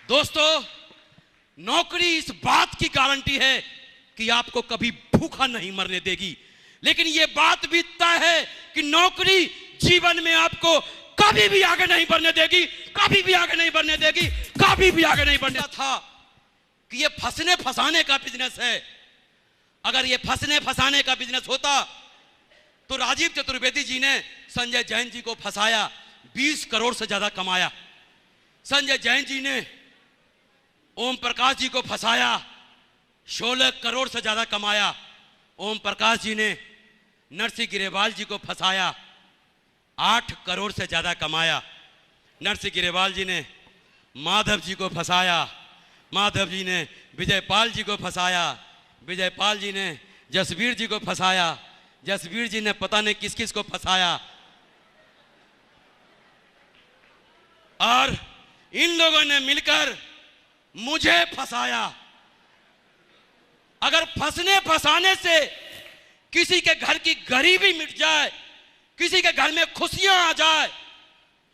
दोस्तों, नौकरी इस बात की गारंटी है कि आपको कभी भूखा नहीं मरने देगी, लेकिन यह बात भी तय है कि नौकरी जीवन में आपको कभी भी आगे नहीं बढ़ने देगी, कभी भी आगे नहीं बढ़ने देगी, कभी भी आगे नहीं बढ़ने था कि यह फंसने फंसाने का बिजनेस है। अगर यह फंसने फंसाने का बिजनेस होता तो राजीव चतुर्वेदी जी ने संजय जैन जी को फंसाया, 20 करोड़ से ज्यादा कमाया। संजय जैन जी ने ओम प्रकाश जी को फंसाया, 16 करोड़ से ज्यादा कमाया। ओम प्रकाश जी ने नरसिंह गिरेवाल जी को फंसाया, 8 करोड़ से ज्यादा कमाया। नरसिंह गिरेवाल जी ने माधव जी को फंसाया, माधव जी ने विजयपाल जी को फंसाया, विजयपाल जी ने जसवीर जी को फंसाया, जसवीर जी ने पता नहीं किस किस को फंसाया। और इन लोगों ने मिलकर मुझे फंसाया। अगर फंसने फंसाने से किसी के घर की गरीबी मिट जाए, किसी के घर में खुशियां आ जाए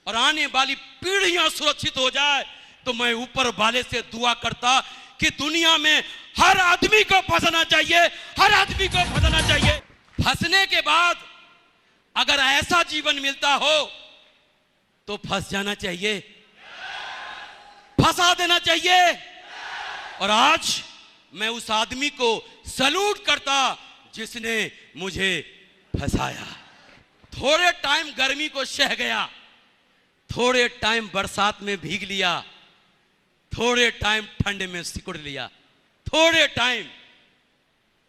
और आने वाली पीढ़ियां सुरक्षित हो जाए, तो मैं ऊपर वाले से दुआ करता कि दुनिया में हर आदमी को फंसना चाहिए, हर आदमी को फंसना चाहिए। फंसने के बाद अगर ऐसा जीवन मिलता हो तो फंस जाना चाहिए, फंसा देना चाहिए। और आज मैं उस आदमी को सैल्यूट करता जिसने मुझे फंसाया। थोड़े टाइम गर्मी को सह गया, थोड़े टाइम बरसात में भीग लिया, थोड़े टाइम ठंड में सिकुड़ लिया, थोड़े टाइम।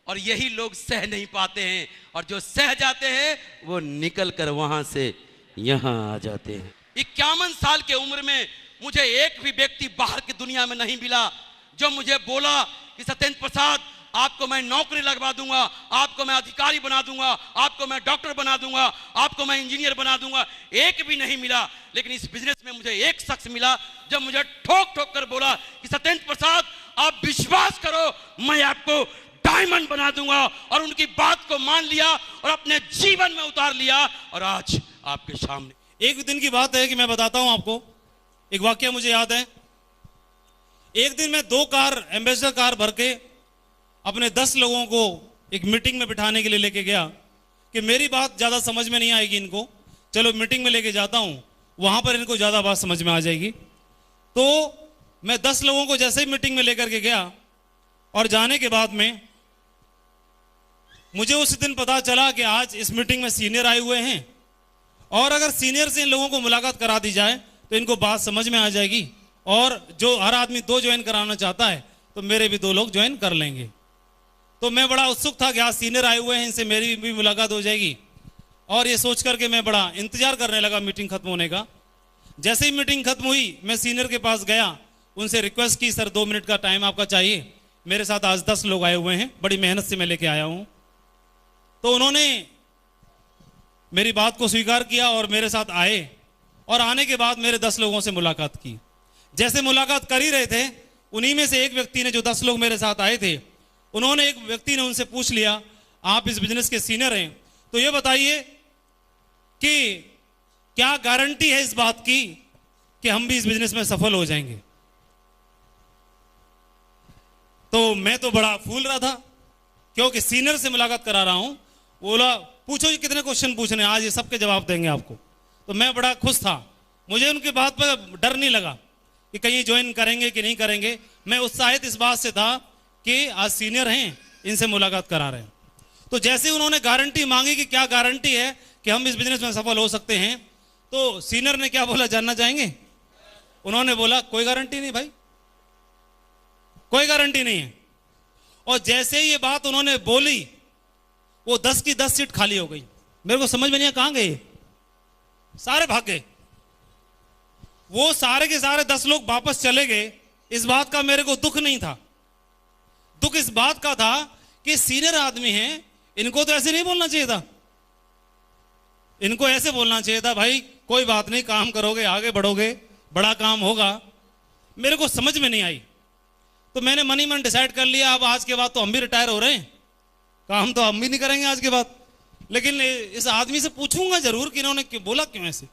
और यही लोग सह नहीं पाते हैं, और जो सह जाते हैं वो निकल कर वहां से यहां आ जाते हैं। 51 साल की उम्र में मुझे एक भी व्यक्ति बाहर की दुनिया में नहीं मिला जो मुझे बोला कि सत्येंद्र प्रसाद, आपको मैं नौकरी लगवा दूंगा, आपको मैं अधिकारी बना दूंगा, आपको मैं डॉक्टर बना दूंगा, आपको मैं इंजीनियर बना दूंगा। एक भी नहीं मिला। लेकिन इस बिजनेस में मुझे एक शख्स मिला जब मुझे ठोक ठोक कर बोला कि सत्येंद्र प्रसाद, आप विश्वास करो, मैं आपको डायमंड बना दूंगा। और उनकी बात को मान लिया और अपने जीवन में उतार लिया, और आज आपके सामने। एक दिन की बात है कि मैं बताता हूं आपको, एक वाकया मुझे याद है। एक दिन मैं 2 कार, एम्बेसडर कार भर के अपने 10 लोगों को एक मीटिंग में बिठाने के लिए लेके गया कि मेरी बात ज्यादा समझ में नहीं आएगी इनको, चलो मीटिंग में लेके जाता हूं, वहां पर इनको ज्यादा बात समझ में आ जाएगी। तो मैं 10 लोगों को जैसे ही मीटिंग में लेकर के गया, और जाने के बाद में मुझे उस दिन पता चला कि आज इस मीटिंग में सीनियर आए हुए हैं, और अगर सीनियर से इन लोगों को मुलाकात करा दी जाए तो इनको बात समझ में आ जाएगी, और जो हर आदमी 2 ज्वाइन कराना चाहता है तो मेरे भी 2 लोग ज्वाइन कर लेंगे। तो मैं बड़ा उत्सुक था कि आज सीनियर आए हुए हैं, इनसे मेरी भी मुलाकात हो जाएगी, और ये सोच करके मैं बड़ा इंतजार करने लगा मीटिंग खत्म होने का। जैसे ही मीटिंग खत्म हुई, मैं सीनियर के पास गया, उनसे रिक्वेस्ट की, सर 2 मिनट का टाइम आपका चाहिए, मेरे साथ आज 10 लोग आए हुए हैं, बड़ी मेहनत से मैं लेके आया हूं। तो उन्होंने मेरी बात को स्वीकार किया और मेरे साथ आए, और आने के बाद मेरे 10 लोगों से मुलाकात की। जैसे मुलाकात कर ही रहे थे, उन्हीं में से एक व्यक्ति ने, जो 10 लोग मेरे साथ आए थे, उन्होंने, एक व्यक्ति ने उनसे पूछ लिया, आप इस बिजनेस के सीनियर हैं, तो ये बताइए कि क्या गारंटी है इस बात की कि हम भी इस बिजनेस में सफल हो जाएंगे। तो मैं तो बड़ा फूल रहा था, क्योंकि सीनियर से मुलाकात करा रहा हूं। बोला, पूछो ये कितने क्वेश्चन पूछने, आज ये सबके जवाब देंगे आपको। तो मैं बड़ा खुश था, मुझे उनकी बात पर डर नहीं लगा कि कहीं ज्वाइन करेंगे कि नहीं करेंगे। मैं उत्साहित इस बात से था कि आज सीनियर हैं, इनसे मुलाकात करा रहे हैं। तो जैसे उन्होंने गारंटी मांगी कि क्या गारंटी है कि हम इस बिजनेस में सफल हो सकते हैं, तो सीनियर ने क्या बोला, जानना चाहेंगे? उन्होंने बोला, कोई गारंटी नहीं भाई, कोई गारंटी नहीं है। और जैसे ही ये बात उन्होंने बोली, वो 10 की 10 सीट खाली हो गई। मेरे को समझ में नहीं आया कहां गए, सारे भाग गए। वो सारे के सारे 10 लोग वापस चले गए। इस बात का मेरे को दुख नहीं था, दुख इस बात का था कि सीनियर आदमी हैं, इनको तो ऐसे नहीं बोलना चाहिए था। इनको ऐसे बोलना चाहिए था, भाई कोई बात नहीं, काम करोगे, आगे बढ़ोगे, बड़ा काम होगा। मेरे को समझ में नहीं आई। तो मैंने मन ही मन डिसाइड कर लिया, अब आज के बाद तो हम भी रिटायर हो रहे हैं, काम तो हम भी नहीं करेंगे आज के बाद। लेकिन इस आदमी से पूछूंगा जरूर कि इन्होंने बोला क्यों ऐसे।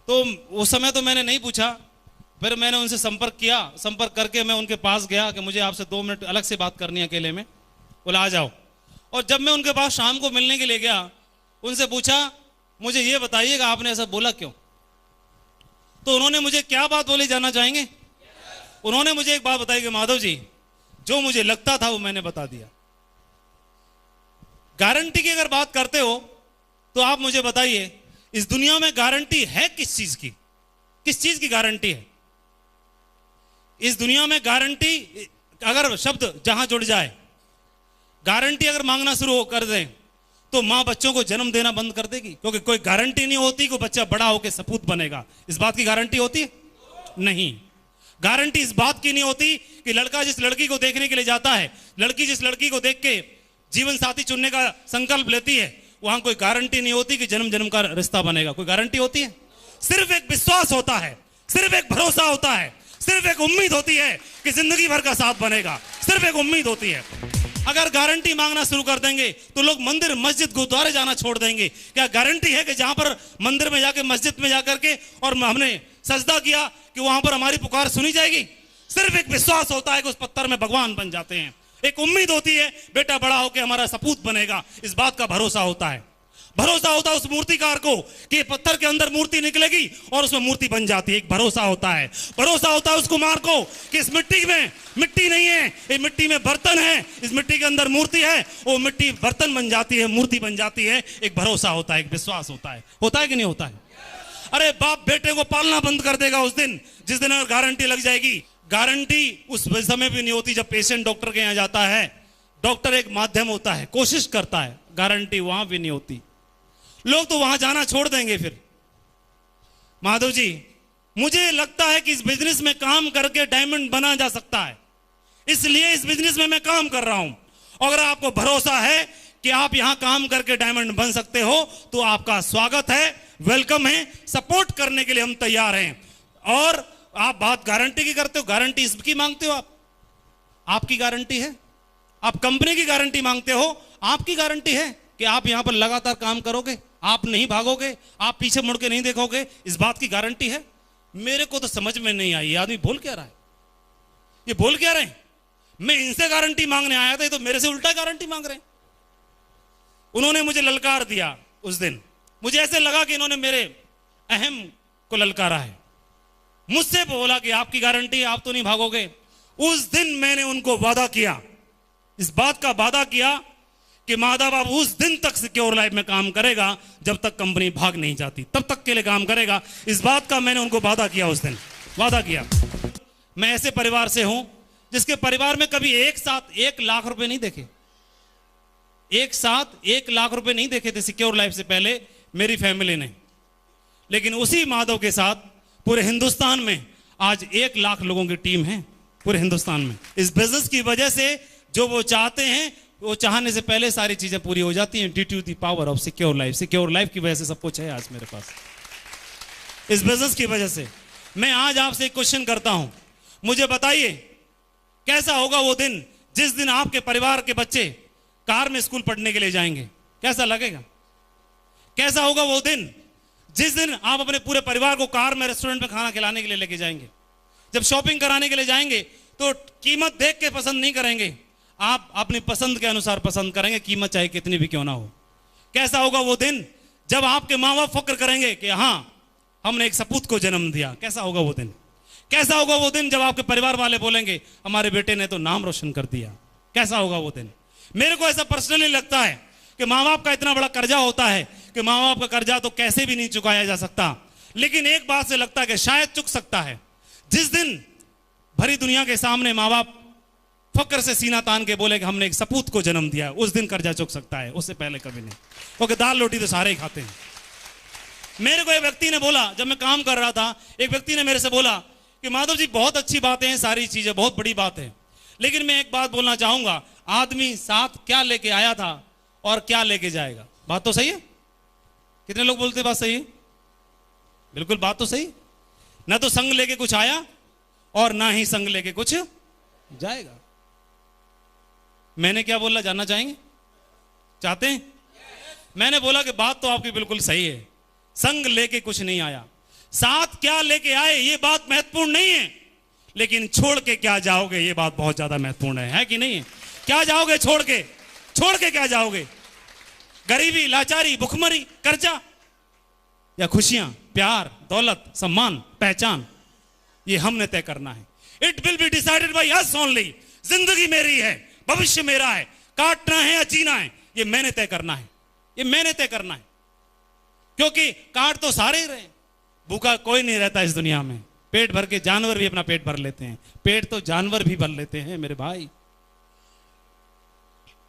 तो उस समय तो मैंने नहीं पूछा, फिर मैंने उनसे संपर्क किया, संपर्क करके मैं उनके पास गया कि मुझे आपसे 2 मिनट अलग से बात करनी है अकेले में। बोला आ जाओ। और जब मैं उनके पास शाम को मिलने के लिए गया, उनसे पूछा मुझे ये बताइएगा आपने ऐसा बोला क्यों? तो उन्होंने मुझे क्या बात बोली जानना चाहेंगे? उन्होंने मुझे एक बात बताई कि माधव जी, जो मुझे लगता था वो मैंने बता दिया। गारंटी की अगर बात करते हो तो आप मुझे बताइए, इस दुनिया में गारंटी है किस चीज की? किस चीज की गारंटी है इस दुनिया में? गारंटी अगर शब्द जहां जुड़ जाए, गारंटी अगर मांगना शुरू कर दें तो मां बच्चों को जन्म देना बंद कर देगी, क्योंकि कोई गारंटी नहीं होती कि बच्चा बड़ा होकर सपूत बनेगा। इस बात की गारंटी होती है? नहीं। गारंटी इस बात की नहीं होती कि लड़का जिस लड़की को देखने के लिए जाता है, लड़की जिस लड़की को देख के जीवन साथी चुनने का संकल्प लेती है, वहां कोई गारंटी नहीं होती कि जन्म जन्म का रिश्ता बनेगा। कोई गारंटी होती है? सिर्फ एक विश्वास होता है, सिर्फ एक भरोसा होता है, सिर्फ एक उम्मीद होती है कि जिंदगी भर का साथ बनेगा। सिर्फ एक उम्मीद होती है। अगर गारंटी मांगना शुरू कर देंगे तो लोग मंदिर मस्जिद गुरुद्वारे जाना छोड़ देंगे। क्या गारंटी है कि जहां पर मंदिर में जाके मस्जिद में जाकर के और हमने सजदा किया कि वहां पर हमारी पुकार सुनी जाएगी? सिर्फ एक विश्वास होता है कि उस पत्थर में भगवान बन जाते हैं। एक उम्मीद होती है बेटा बड़ा होकर हमारा सपूत बनेगा। इस बात का भरोसा होता है। भरोसा होता है उस मूर्तिकार को कि पत्थर के अंदर मूर्ति निकलेगी और उसमें मूर्ति बन जाती है। एक भरोसा होता है। भरोसा होता है उस कुम्हार को कि इस मिट्टी में मिट्टी नहीं है, ये मिट्टी में बर्तन है, इस मिट्टी के अंदर मूर्ति है, वो मिट्टी बर्तन बन जाती है, मूर्ति बन जाती है। एक भरोसा होता है, एक विश्वास होता है। होता है कि नहीं होता है? अरे बाप बेटे को पालना बंद कर देगा उस दिन जिस दिन अगर गारंटी लग जाएगी। गारंटी उस समय भी नहीं होती जब पेशेंट डॉक्टर के यहां जाता है। डॉक्टर एक माध्यम होता है, कोशिश करता है। गारंटी वहां भी नहीं होती। लोग तो वहां जाना छोड़ देंगे। फिर माधव जी, मुझे लगता है कि इस बिजनेस में काम करके डायमंड बना जा सकता है, इसलिए इस बिजनेस में मैं काम कर रहा हूं। अगर आपको भरोसा है कि आप यहां काम करके डायमंड बन सकते हो तो आपका स्वागत है, वेलकम है, सपोर्ट करने के लिए हम तैयार हैं। और आप बात गारंटी की करते हो, गारंटी इसकी मांगते हो आप? आपकी गारंटी है? आप कंपनी की गारंटी मांगते हो? आपकी गारंटी है कि आप यहां पर लगातार काम करोगे, आप नहीं भागोगे, आप पीछे मुड़ के नहीं देखोगे? इस बात की गारंटी है? मेरे को तो समझ में नहीं आई, ये आदमी बोल क्या रहा है, ये बोल क्या रहे हैं? मैं इनसे गारंटी मांगने आया था, ये तो मेरे से उल्टा गारंटी मांग रहे हैं। उन्होंने मुझे ललकार दिया उस दिन। मुझे ऐसे लगा कि इन्होंने मेरे अहम को ललकारा है। मुझसे बोला कि आपकी गारंटी है, आप तो नहीं भागोगे। उस दिन मैंने उनको वादा किया, इस बात का वादा किया कि माधव बाबू उस दिन तक सिक्योर लाइफ में काम करेगा जब तक कंपनी भाग नहीं जाती, तब तक के लिए काम करेगा। इस बात का मैंने उनको वादा किया, उस दिन वादा किया। मैं ऐसे परिवार से हूं जिसके परिवार में कभी एक साथ 1 लाख रुपए नहीं देखे, एक साथ 1 लाख रुपए नहीं देखे थे सिक्योर लाइफ से पहले मेरी फैमिली ने। लेकिन उसी माधव के साथ पूरे हिंदुस्तान में आज 1 लाख लोगों की टीम है पूरे हिंदुस्तान में। इस बिजनेस की वजह से जो वो चाहते हैं, वो चाहने से पहले सारी चीजें पूरी हो जाती हैं due to the power of secure life. Secure life की वजह से सब कुछ है आज मेरे पास, इस बिजनेस की वजह से। मैं आज आपसे एक क्वेश्चन करता हूं, मुझे बताइए कैसा होगा वो दिन जिस दिन आपके परिवार के बच्चे कार में स्कूल पढ़ने के लिए जाएंगे? कैसा लगेगा? कैसा होगा वो दिन जिस दिन आप अपने पूरे परिवार को कार में रेस्टोरेंट में खाना खिलाने के लिए लेके जाएंगे? जब शॉपिंग कराने के लिए जाएंगे तो कीमत देख के पसंद नहीं करेंगे, आप अपनी पसंद के अनुसार पसंद करेंगे, कीमत चाहे कितनी भी क्यों ना हो। कैसा होगा वो दिन जब आपके माँ बाप फक्र करेंगे कि हाँ हमने एक सपूत को जन्म दिया? कैसा होगा वो दिन? कैसा होगा वो दिन जब आपके परिवार वाले बोलेंगे हमारे बेटे ने तो नाम रोशन कर दिया? कैसा होगा वो दिन? मेरे को ऐसा पर्सनली लगता है कि माँ बाप का इतना बड़ा कर्जा होता है कि माँ बाप का कर्जा तो कैसे भी नहीं चुकाया जा सकता, लेकिन एक बात से लगता है कि शायद चुक सकता है। जिस दिन भरी दुनिया के सामने माँ बाप फक्र से सीना तान के बोले कि हमने एक सपूत को जन्म दिया, उस दिन कर्जा चुक सकता है, उससे पहले कभी नहीं, क्योंकि दाल रोटी तो सारे ही खाते हैं। मेरे को एक व्यक्ति ने बोला, जब मैं काम कर रहा था, एक व्यक्ति ने मेरे से बोला कि माधव जी बहुत अच्छी बातें हैं, सारी चीजें बहुत बड़ी बात है, लेकिन मैं एक बात बोलना चाहूंगा, आदमी साथ क्या लेके आया था और क्या लेके जाएगा? बात तो सही है? कितने लोग बोलते बात सही है? बिल्कुल बात तो सही। ना तो संग लेके कुछ आया और ना ही संग लेके कुछ जाएगा। मैंने क्या बोला जानना चाहेंगे? चाहते हैं? मैंने बोला कि बात तो आपकी बिल्कुल सही है, संग लेके कुछ नहीं आया। साथ क्या लेके आए ये बात महत्वपूर्ण नहीं है, लेकिन छोड़ के क्या जाओगे ये बात बहुत ज्यादा महत्वपूर्ण है कि नहीं? क्या जाओगे छोड़ के क्या जाओगे? गरीबी, लाचारी, भुखमरी, कर्जा, या खुशियां, प्यार, दौलत, सम्मान, पहचान? ये हमने तय करना है। It will be decided by us only. जिंदगी मेरी है, भविष्य मेरा है, काटना है या जीना है ये मैंने तय करना है, ये मैंने तय करना है। क्योंकि काट तो सारे ही रहे, भूखा कोई नहीं रहता इस दुनिया में। पेट भर के जानवर भी अपना पेट भर लेते हैं, पेट तो जानवर भी भर लेते हैं मेरे भाई।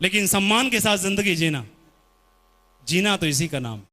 लेकिन सम्मान के साथ जिंदगी जीना तो इसी का नाम।